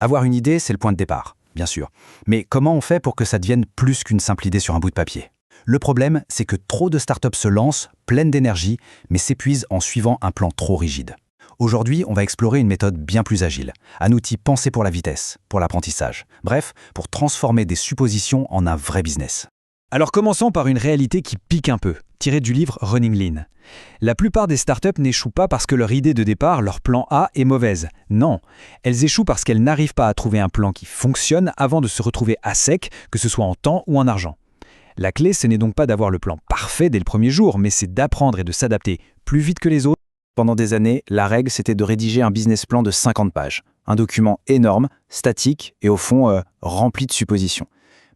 Avoir une idée, c'est le point de départ, bien sûr. Mais comment on fait pour que ça devienne plus qu'une simple idée sur un bout de papier? Le problème, c'est que trop de startups se lancent, pleines d'énergie, mais s'épuisent en suivant un plan trop rigide. Aujourd'hui, on va explorer une méthode bien plus agile, un outil pensé pour la vitesse, pour l'apprentissage, bref, pour transformer des suppositions en un vrai business. Alors commençons par une réalité qui pique un peu, tirée du livre Running Lean. La plupart des startups n'échouent pas parce que leur idée de départ, leur plan A, est mauvaise. Non, elles échouent parce qu'elles n'arrivent pas à trouver un plan qui fonctionne avant de se retrouver à sec, que ce soit en temps ou en argent. La clé, ce n'est donc pas d'avoir le plan parfait dès le premier jour, mais c'est d'apprendre et de s'adapter plus vite que les autres. Pendant des années, la règle, c'était de rédiger un business plan de 50 pages. Un document énorme, statique et au fond rempli de suppositions.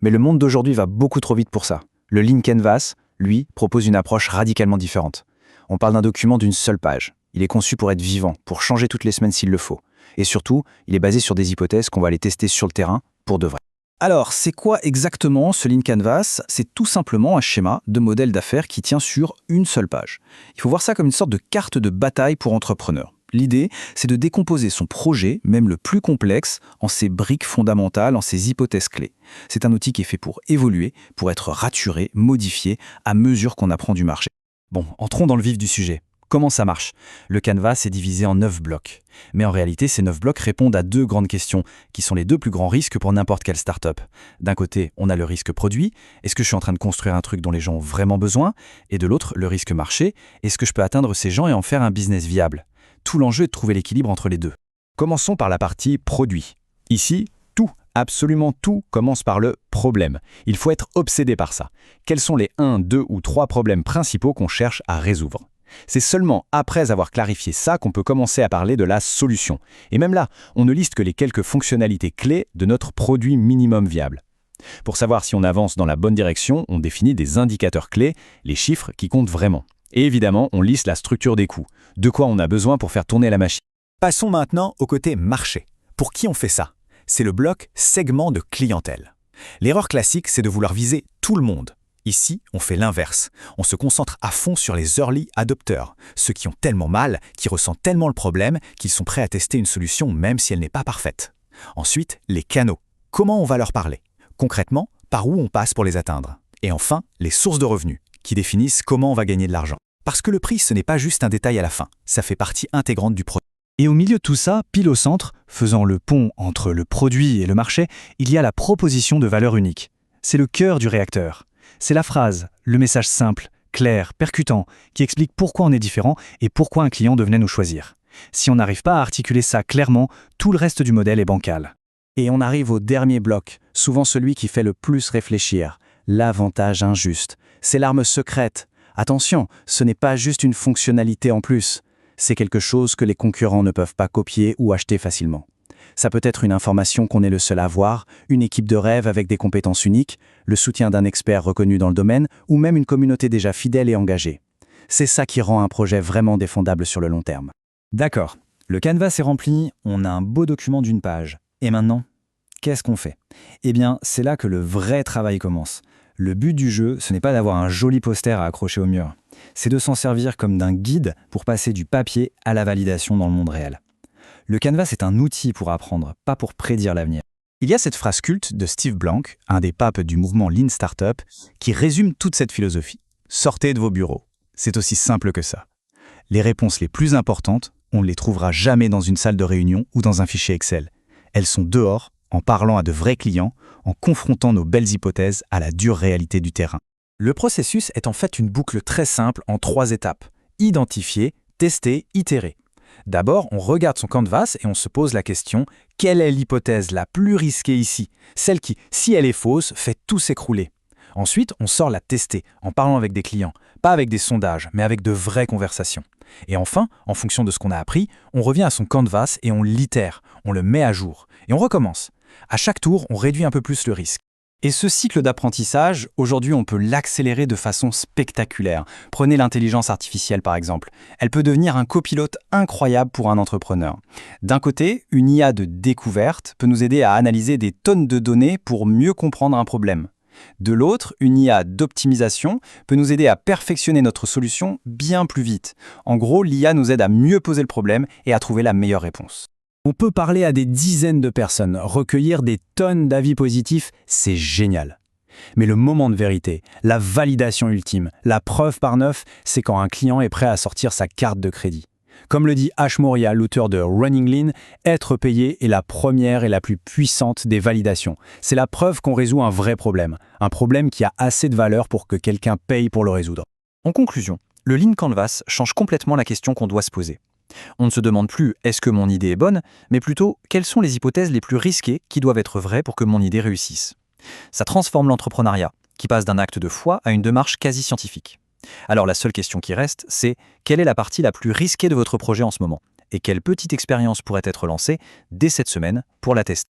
Mais le monde d'aujourd'hui va beaucoup trop vite pour ça. Le Lean Canvas, lui, propose une approche radicalement différente. On parle d'un document d'une seule page. Il est conçu pour être vivant, pour changer toutes les semaines s'il le faut. Et surtout, il est basé sur des hypothèses qu'on va aller tester sur le terrain pour de vrai. Alors, c'est quoi exactement ce Lean Canvas? C'est tout simplement un schéma de modèle d'affaires qui tient sur une seule page. Il faut voir ça comme une sorte de carte de bataille pour entrepreneurs. L'idée, c'est de décomposer son projet, même le plus complexe, en ses briques fondamentales, en ses hypothèses clés. C'est un outil qui est fait pour évoluer, pour être raturé, modifié, à mesure qu'on apprend du marché. Bon, entrons dans le vif du sujet. Comment ça marche? Le canvas est divisé en 9 blocs. Mais en réalité, ces 9 blocs répondent à 2 grandes questions, qui sont les 2 plus grands risques pour n'importe quelle startup. D'un côté, on a le risque produit. Est-ce que je suis en train de construire un truc dont les gens ont vraiment besoin? Et de l'autre, le risque marché. Est-ce que je peux atteindre ces gens et en faire un business viable? Tout l'enjeu est de trouver l'équilibre entre les deux. Commençons par la partie produit. Ici, tout, absolument tout, commence par le problème. Il faut être obsédé par ça. Quels sont les 1, 2 ou 3 problèmes principaux qu'on cherche à résoudre? C'est seulement après avoir clarifié ça qu'on peut commencer à parler de la solution. Et même là, on ne liste que les quelques fonctionnalités clés de notre produit minimum viable. Pour savoir si on avance dans la bonne direction, on définit des indicateurs clés, les chiffres qui comptent vraiment. Et évidemment, on liste la structure des coûts, de quoi on a besoin pour faire tourner la machine. Passons maintenant au côté marché. Pour qui on fait ça? C'est le bloc segment de clientèle. L'erreur classique, c'est de vouloir viser tout le monde. Ici, on fait l'inverse. On se concentre à fond sur les early adopters, ceux qui ont tellement mal, qui ressentent tellement le problème, qu'ils sont prêts à tester une solution même si elle n'est pas parfaite. Ensuite, les canaux. Comment on va leur parler? Concrètement, par où on passe pour les atteindre? Et enfin, les sources de revenus, qui définissent comment on va gagner de l'argent. Parce que le prix, ce n'est pas juste un détail à la fin, ça fait partie intégrante du produit. Et au milieu de tout ça, pile au centre, faisant le pont entre le produit et le marché, il y a la proposition de valeur unique. C'est le cœur du réacteur. C'est la phrase, le message simple, clair, percutant, qui explique pourquoi on est différent et pourquoi un client devrait nous choisir. Si on n'arrive pas à articuler ça clairement, tout le reste du modèle est bancal. Et on arrive au dernier bloc, souvent celui qui fait le plus réfléchir, l'avantage injuste. C'est l'arme secrète. Attention, ce n'est pas juste une fonctionnalité en plus. C'est quelque chose que les concurrents ne peuvent pas copier ou acheter facilement. Ça peut être une information qu'on est le seul à avoir, une équipe de rêve avec des compétences uniques, le soutien d'un expert reconnu dans le domaine, ou même une communauté déjà fidèle et engagée. C'est ça qui rend un projet vraiment défendable sur le long terme. D'accord, le canvas est rempli, on a un beau document d'une page. Et maintenant, qu'est-ce qu'on fait? Eh bien, c'est là que le vrai travail commence. Le but du jeu, ce n'est pas d'avoir un joli poster à accrocher au mur. C'est de s'en servir comme d'un guide pour passer du papier à la validation dans le monde réel. Le canvas est un outil pour apprendre, pas pour prédire l'avenir. Il y a cette phrase culte de Steve Blank, un des papes du mouvement Lean Startup, qui résume toute cette philosophie. Sortez de vos bureaux. C'est aussi simple que ça. Les réponses les plus importantes, on ne les trouvera jamais dans une salle de réunion ou dans un fichier Excel. Elles sont dehors, en parlant à de vrais clients, en confrontant nos belles hypothèses à la dure réalité du terrain. Le processus est en fait une boucle très simple en 3 étapes. Identifier, tester, itérer. D'abord, on regarde son canvas et on se pose la question « Quelle est l'hypothèse la plus risquée ici? Celle qui, si elle est fausse, fait tout s'écrouler. » Ensuite, on sort la tester en parlant avec des clients, pas avec des sondages, mais avec de vraies conversations. Et enfin, en fonction de ce qu'on a appris, on revient à son canvas et on l'itère, on le met à jour, et on recommence. À chaque tour, on réduit un peu plus le risque. Et ce cycle d'apprentissage, aujourd'hui, on peut l'accélérer de façon spectaculaire. Prenez l'intelligence artificielle, par exemple. Elle peut devenir un copilote incroyable pour un entrepreneur. D'un côté, une IA de découverte peut nous aider à analyser des tonnes de données pour mieux comprendre un problème. De l'autre, une IA d'optimisation peut nous aider à perfectionner notre solution bien plus vite. En gros, l'IA nous aide à mieux poser le problème et à trouver la meilleure réponse. On peut parler à des dizaines de personnes, recueillir des tonnes d'avis positifs, c'est génial. Mais le moment de vérité, la validation ultime, la preuve par neuf, c'est quand un client est prêt à sortir sa carte de crédit. Comme le dit Ash Maurya, l'auteur de Running Lean, être payé est la première et la plus puissante des validations. C'est la preuve qu'on résout un vrai problème, un problème qui a assez de valeur pour que quelqu'un paye pour le résoudre. En conclusion, le Lean Canvas change complètement la question qu'on doit se poser. On ne se demande plus « est-ce que mon idée est bonne ?», mais plutôt « quelles sont les hypothèses les plus risquées qui doivent être vraies pour que mon idée réussisse ?» Ça transforme l'entrepreneuriat, qui passe d'un acte de foi à une démarche quasi scientifique. Alors la seule question qui reste, c'est quelle est la partie la plus risquée de votre projet en ce moment ? Et quelle petite expérience pourrait être lancée dès cette semaine pour la tester ?